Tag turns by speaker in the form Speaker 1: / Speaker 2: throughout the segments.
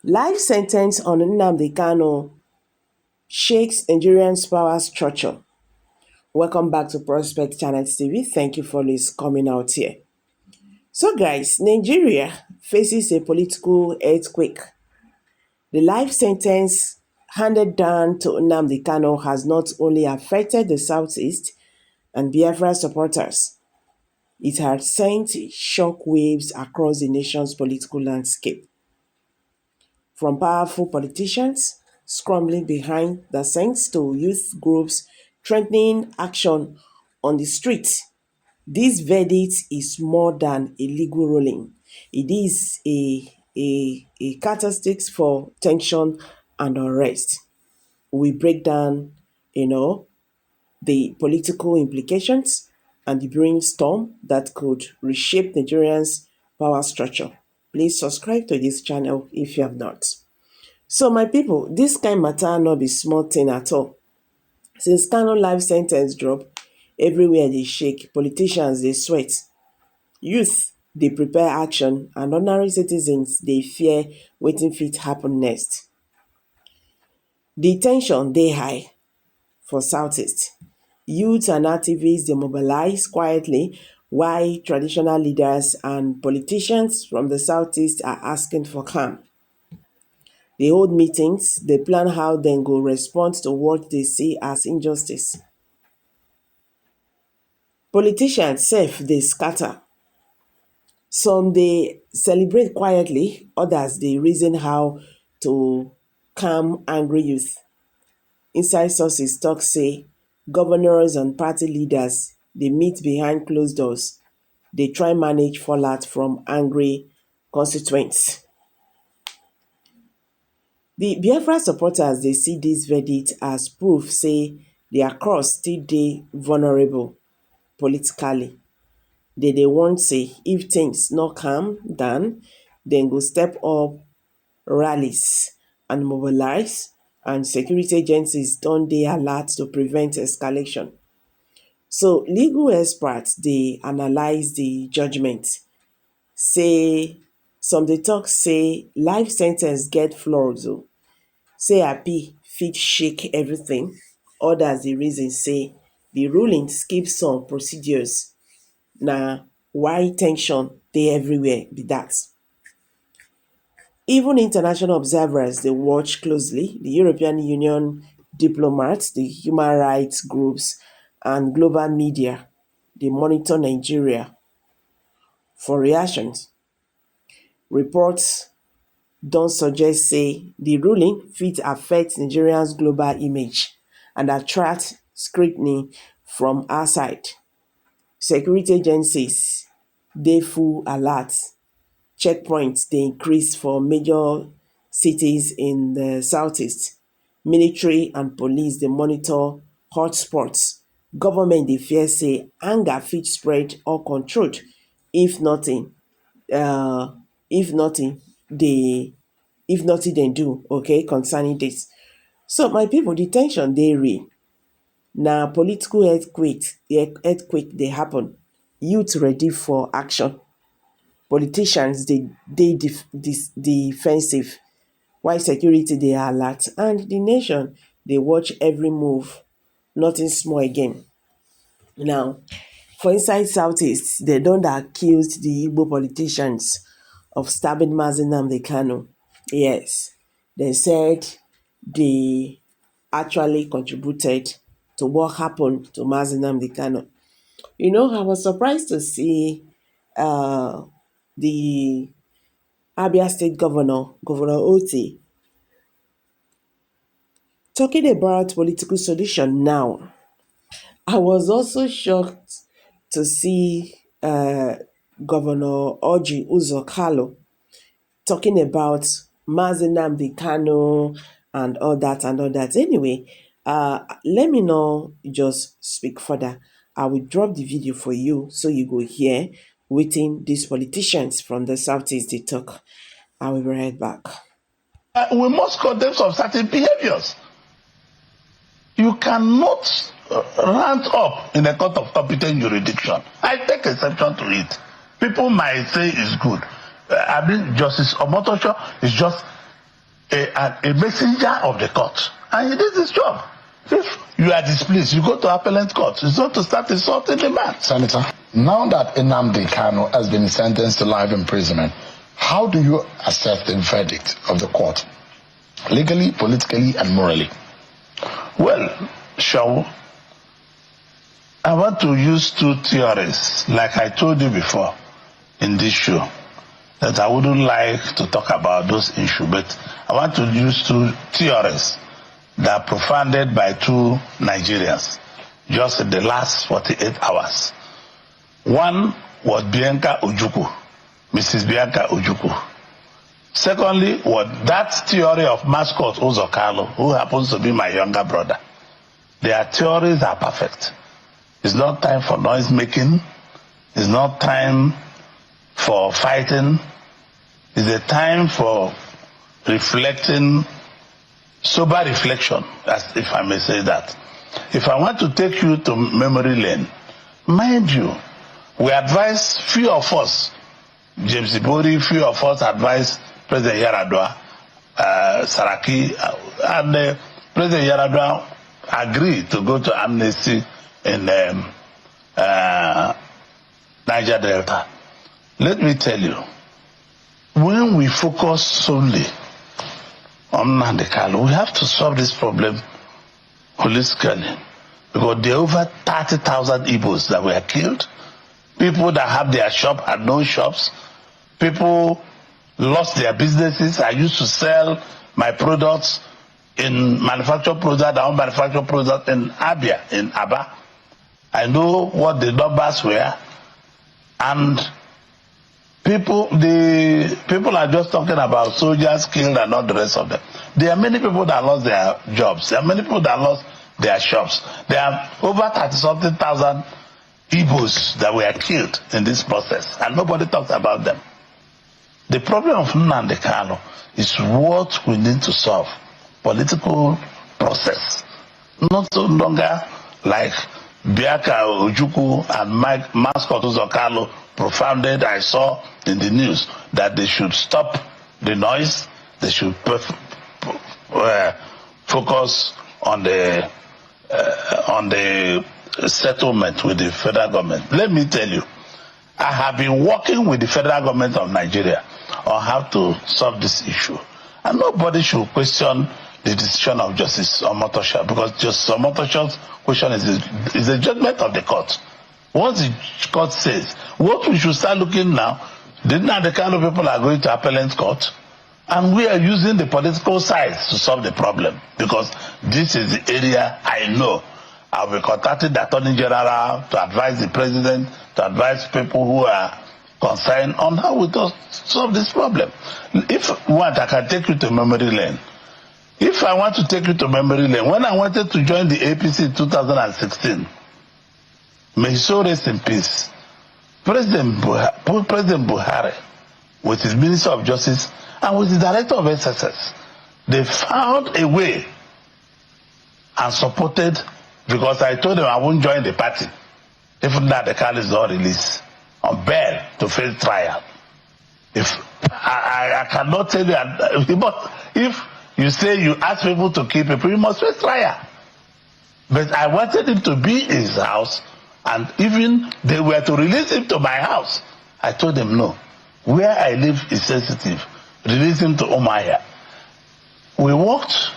Speaker 1: Life sentence on Nnamdi Kanu shakes Nigerians' power structure. Welcome back to Prospect Channel TV. Thank you for always coming out here. So guys, Nigeria faces a political earthquake. The life sentence handed down to Nnamdi Kanu has not only affected the Southeast and Biafra supporters, it has sent shockwaves across the nation's political landscape. From powerful politicians scrambling behind the scenes to youth groups threatening action on the streets, this verdict is more than a legal ruling. It is a catalyst for tension and unrest. We break down, the political implications and the brainstorm that could reshape Nigerians' power structure. Please subscribe to this channel if you have not. So my people, this kind matter no be small thing at all. Since Kanu life sentence drop, everywhere they shake, politicians they sweat, youth they prepare action, and ordinary citizens they fear wetin fit happen next. The tension dey high for Southeast. Youth and activists dey mobilize quietly while traditional leaders and politicians from the Southeast are asking for calm. They hold meetings, they plan how dem go respond to what they see as injustice. Politicians sef dey scatter. Some dey celebrate quietly, others dey reason how to calm angry youth. Inside sources talk say governors and party leaders dey meet behind closed doors, dey try manage fallout from angry constituents. The Biafra supporters dey see dis verdict as proof say their cause still dey vulnerable politically. They dey warn say if things no calm down, dem go step up rallies and mobilize, and security agencies don dey alert to prevent escalation. So legal experts dey analyse the judgement, say some dey talk say life sen ten ce get flaws o, say appeal fit shake everything. Others dey reason say the ruling skip some procedures, na why ten sion dey everywhere be that. Even international observers dey watch closely. The European Union diplomats, the human rights groups and global media dey monitor Nigeria for reactions. Reports don suggest say the ruling fit affect Nigerians global image and attract scrutiny from outside. Security agencies dey full alert. Checkpoints dey increase for major cities in the southeast. Military and police dey monitor hotspots. Government dey fear say anger fit spread uncontrolled if nothing dem do, okay, concerning this. So my people, the ten sion dey real. Na political earthquake dey happen. Youth ready for action. Politicians dey defensive, while security dey alert, and the nation dey watch every move. Nothing small again. Now, for inside southeast, dem don accuse the Igbo politicians of stabbing Mazi Nnamdi Kanu. Yes, they said they actually contributed to what happened to Mazi Nnamdi Kanu. I was surprised to see the Abia State Governor, Governor Oti, talking about political solution now. I was also shocked to see Governor Orji Uzor Kalu talking about Mazi Nnamdi Kanu and all that and all that. Anyway, let me not just speak further. I will drop the video for you so you go hear wetin these politicians from the southeast they talk. I will be right back.
Speaker 2: We must condemn some certain behaviors. You cannot rant up in a court of competent jurisdiction. I take exception to it. People might say it's good. Justice Omotosho is just a messenger of the court, and he did his job. If you are displeased, you go to appellate court. It's not to start insulting the man.
Speaker 3: Senator, now that Nnamdi Kanu has been sentenced to life imprisonment, how do you assess the verdict of the court? Legally, politically, and morally?
Speaker 2: Well, Shaw, I want to use two theories, like I told you before in this show, that I wouldn't like to talk about those issues, but I want to use two theories that are profounded by two Nigerians just in the last 48 hours. One was Bianca Ojukwu, Mrs. Bianca Ojukwu. Secondly, was that theory of mascot Uzokalo, who happens to be my younger brother. Their theories are perfect. It's not time for noise making. It's not time for fighting. It's a time for reflecting, sober reflection, as if I may say that. If I want to take you to memory lane, mind you, we advise few of us, James Ibori, few of us advise President Yaradua, Saraki, and President Yaradua agreed to go to amnesty in Niger Delta. Let me tell you, when we focus solely on Nnamdi Kanu, we have to solve this problem holistically, because there are over 30,000 Igbos that were killed. People that have their shop had no shops. People lost their businesses. I used to sell my products in manufactured products, our own manufactured products in Abia, in Aba. I know what the numbers were, and people are just talking about soldiers killed and not the rest of them. There are many people that lost their jobs. There are many people that lost their shops. There are over 30-something thousand Igbos that were killed in this process, and nobody talks about them. The problem of Nnamdi Kanu is what we need to solve. Political process. Not so longer like Biaka Ojukwu and Mascot Uzokalo propounded. I saw in the news that they should stop the noise. They should focus on the settlement with the federal government. Let me tell you, I have been working with the federal government of Nigeria on how to solve this issue. And nobody should question the decision of Justice Omotosha, because Justice Omotosha's question is a judgment of the court. Once the court says, what we should start looking now, the kind of people are going to appellate court, and we are using the political sides to solve the problem, because this is the area I know. I'll be contacting the Attorney General to advise the President, to advise people who are concerned on how we solve this problem. If you want, I can take you to memory lane. If I want to take you to memory lane, when I wanted to join the APC in 2016, may he so rest in peace, President Buhari, with his Minister of Justice and with the Director of SSS, they found a way and supported, because I told them I won't join the party if Nnamdi Kanu is not released on bail to face trial. If I cannot tell you, if you say you ask people to keep people, you must face trial. But I wanted him to be in his house, and even they were to release him to my house. I told them no. Where I live is sensitive. Release him to Umaya. We walked.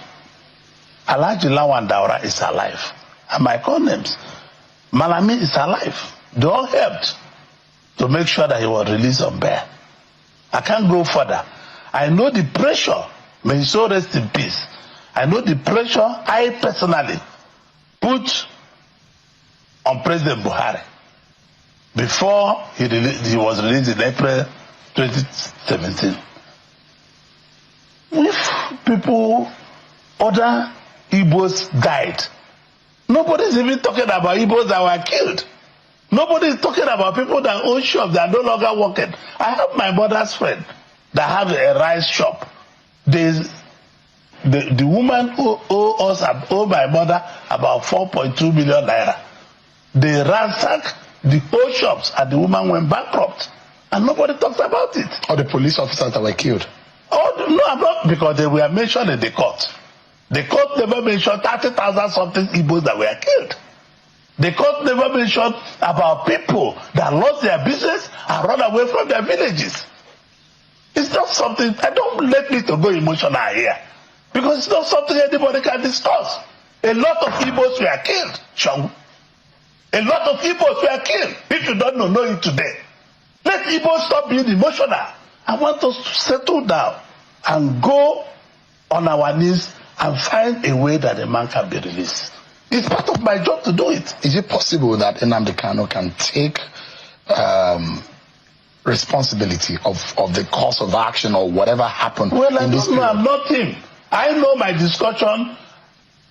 Speaker 2: Alhaji Lawan Daura is alive. And my names. Malami is alive. They all helped to make sure that he was released on bail. I can't go further. I know the pressure. May he so rest in peace. I know the pressure I personally put on President Buhari before he was released in April 2017. If people, other Igbos died, nobody's even talking about Igbos that were killed. Nobody's talking about people that own shops that are no longer working. I have my mother's friend that have a rice shop. The woman who owe my mother about 4.2 million naira. They ransacked the whole shops and the woman went bankrupt. And nobody talks about it.
Speaker 3: Or the police officers that were killed.
Speaker 2: Oh, no, I'm not, because they were mentioned in the court. The court never mentioned 30,000 something Igbos that were killed. The court never mentioned about people that lost their business and run away from their villages. It's not something, I don't let me to go emotional here, because it's not something anybody can discuss. A lot of Igbos were killed, Sean. A lot of Igbos were killed. If you don't know it today. Let Igbos stop being emotional. I want us to settle down and go on our knees and find a way that the man can be released. It's part of my job to do it.
Speaker 3: Is it possible that Nnamdi Kanu can take responsibility of the course of action or whatever happened?
Speaker 2: Well, I
Speaker 3: in this
Speaker 2: don't know.
Speaker 3: period?
Speaker 2: I'm not him. I know my discussion.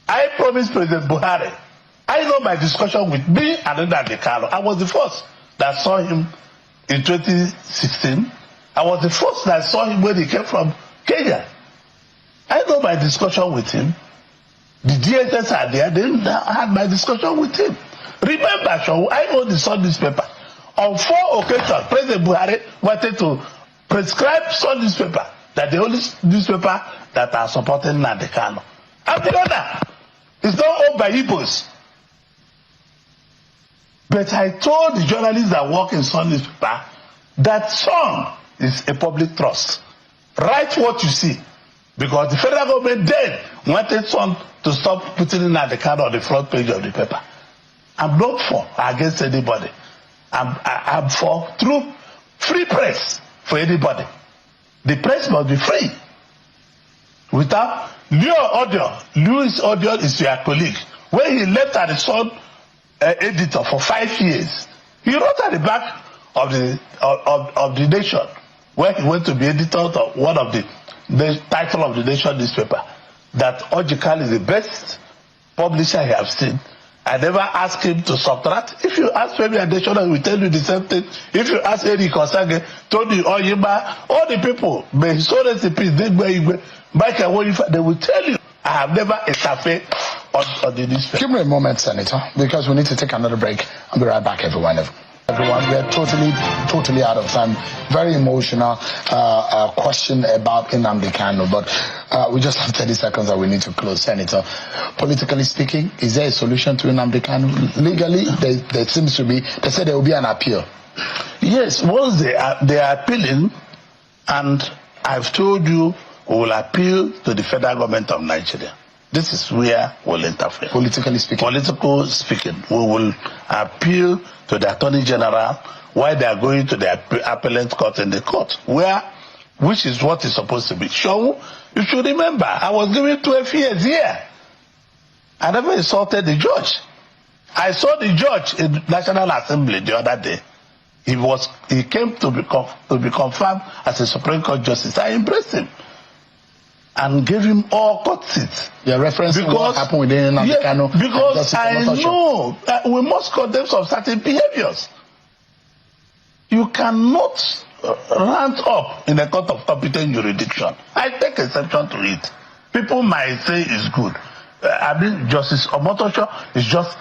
Speaker 2: I promised President Buhari. I know my discussion with me and Nnamdi Kanu. I was the first that saw him in 2016. I was the first that saw him when he came from Kenya. I know my discussion with him. The DSS are there. They had my discussion with him. Remember, Sean, I own the Sun newspaper. On 4 occasions, President Buhari wanted to prescribe Sun newspaper, that the only newspaper that are supporting Nnamdi Kanu. I'm the owner. It's not owned by Igbos. But I told the journalists that work in Sun newspaper that Sun is a public trust. Write what you see. Because the federal government then wanted Sun to stop putting Nnamdi Kanu on the front page of the paper. I'm not for against anybody. I'm for true free press for anybody. The press must be free. Without Louis Audio is your colleague. When he left at the Sun editor for 5 years, he wrote at the back of the Nation, where he went to be editor of one of the title of the Nation newspaper, that Ojikal is the best publisher I have seen. I never asked him to subtract. If you ask Femi Adesina, he will tell you the same thing. If you ask Eric Osage, Tony Oyima, all the people, may his own recipes, Michael, they will tell you. I have never interfered on the newspaper.
Speaker 3: Give me a moment, Senator, because we need to take another break. I'll be right back, everyone. Everyone, we're totally out of time. Very emotional question about Nnamdi Kanu, but we just have 30 seconds that we need to close. Senator, politically speaking, is there a solution to Nnamdi Kanu? Legally, there seems to be. They said there will be an appeal.
Speaker 2: Yes, once they are appealing, and I've told you we will appeal to the federal government of Nigeria. This is where we'll interfere.
Speaker 3: Politically speaking.
Speaker 2: Politically speaking, we will appeal to the Attorney General while they are going to the appellate court in the court, which is what is supposed to be. So you should remember, I was given 12 years here. I never insulted the judge. I saw the judge in National Assembly the other day. He came to be confirmed as a Supreme Court justice. I embraced him and gave him all court seats.
Speaker 3: You're referencing what happened with Nnamdi Kanu.
Speaker 2: Because I know we must condemn some certain behaviors. You cannot rant up in a court of competent jurisdiction. I take exception to it. People might say it's good. Justice Omotosho is just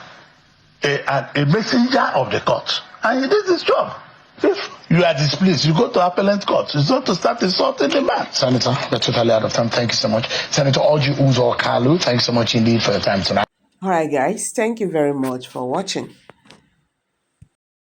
Speaker 2: a messenger of the court. And he did his job. If you are displeased, you go to appellate court. It's not to start insulting the man.
Speaker 3: Senator, we're totally out of time. Thank you so much. Senator OOOO Kalu, thanks so much indeed for your time tonight.
Speaker 1: All right, guys. Thank you very much for watching.